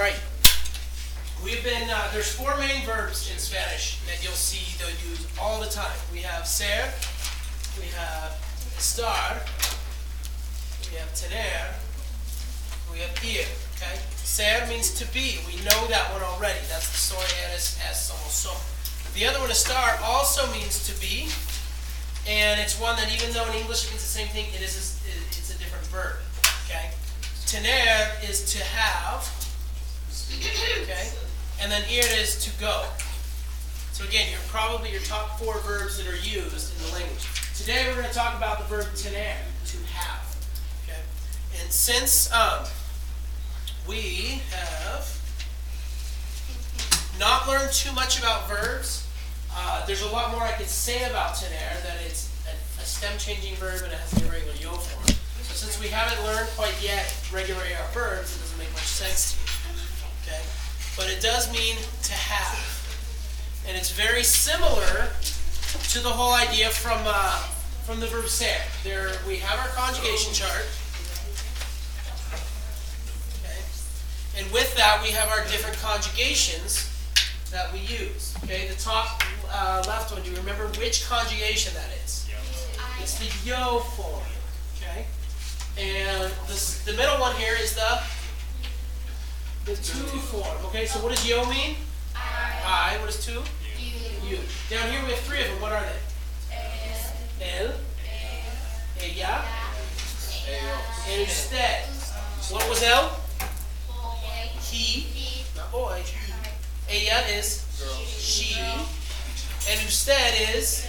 Alright, there's four main verbs in Spanish that you'll see they'll use all the time. We have ser, we have estar, we have tener, we have ir, okay? Ser means to be. We know that one already. That's the soy eres, es, somos, son. The other one, estar, also means to be, and it's one that even though in English it means the same thing, it's a different verb, okay? Tener is to have, okay? And then ir is to go. So again, your top four verbs that are used in the language. Today we're going to talk about the verb tener, to have, okay? And since we have not learned too much about verbs, there's a lot more I could say about tener, that it's a stem-changing verb and it has an irregular yo form. So since we haven't learned quite yet regular AR verbs, it doesn't make much sense to you, okay? But it does mean to have. And it's very similar to the whole idea from the verb ser. We have our conjugation chart. And with that, we have our different conjugations that we use. Okay, the top left one, do you remember which conjugation that is? It's the yo form. Okay, and the middle one here is the to form. Okay, so what does yo mean? I. What is to? You. Down here we have three of them. What are they? El, ella, and usted. What was el? He, not boy. Ella is she, and usted is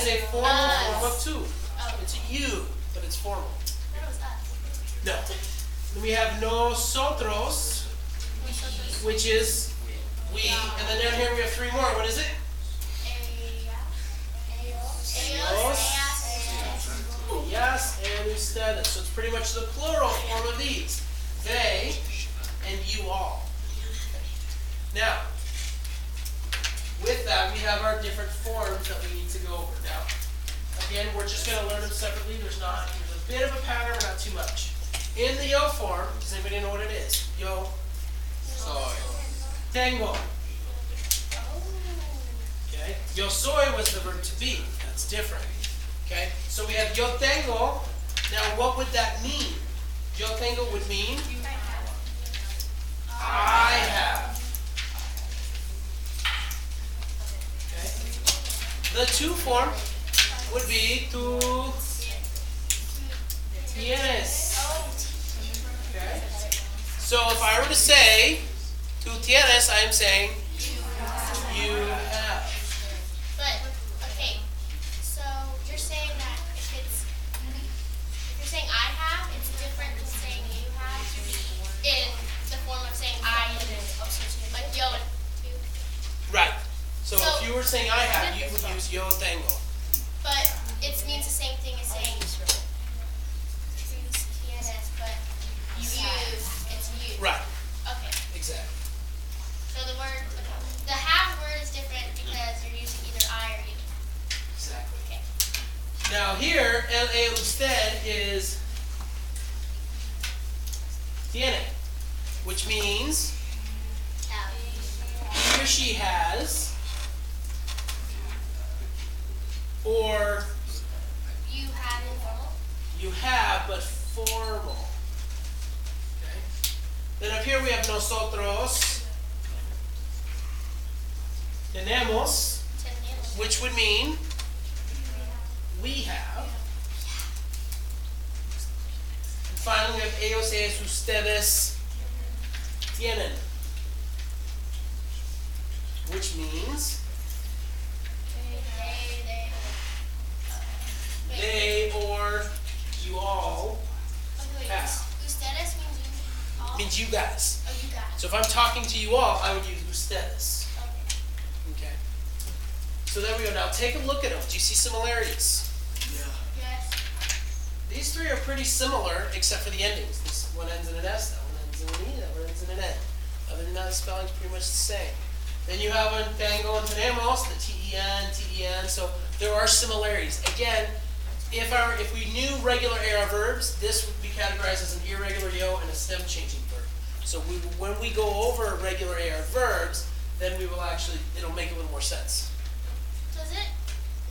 a formal form of to. It's a you, but it's formal. No. Then we have nosotros, which is we, and then down here we have three more. What is it? Ellas and ustedes. So it's pretty much the plural form of these. They and you all. Now, with that, we have our different forms that we need to go over. Now, again, we're just going to learn them separately. There's a bit of a pattern, but not too much. In the yo form, does anybody know what it is? Yo soy. Tengo. Okay. Yo soy was the verb to be. That's different. Okay. So we have yo tengo. Now, what would that mean? Yo tengo would mean I have. Okay. The to form would be tú tienes. Okay. So if I were to say tú tienes, I am saying you have. But okay, so you're saying that if you're saying I have, it's different than saying you have in the form of saying I and like yo and you. Right. So if you were saying I have, you would use yo tengo. But it means the same thing as saying tienes, but you use it's you. Right. Okay. Exactly. So the have word is different because you're using either I or you. Exactly. Okay. Now here, el, usted is tiene, which means he or she has, or You have informal. you have, but formal. Okay. Then up here we have nosotros, tenemos, which would mean we have. And finally we have ellos, ellas, ustedes tienen, which means they or you all have. Ustedes means you all. Means you guys. Oh, you got it. So if I'm talking to you all, I would use ustedes. Okay. Okay. So there we go. Now take a look at them. Do you see similarities? Yes. These three are pretty similar, except for the endings. This one ends in an S, that one ends in an E, that one ends in an N. Other than that, the spelling's pretty much the same. Then you have a tengo and tenemos, the T-E-N, T-E-N. So there are similarities. Again, if we knew regular AR verbs, this would be categorized as an irregular yo and a stem changing verb. So when we go over regular AR verbs, then we will actually, it'll make a little more sense. Does it,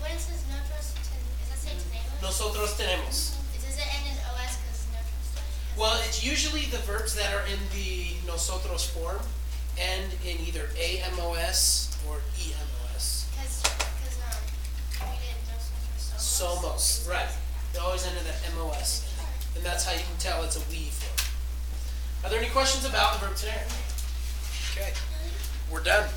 when it says nosotros, does that say tenemos? Nosotros tenemos. Does it end in OS because nosotros? Well, it's usually the verbs that are in the nosotros form end in either AMOS or EMOS. Because we did nosotros somos. Somos, right. They always end in that MOS. And that's how you can tell it's a we form. Are there any questions about the verb tener? Okay, we're done.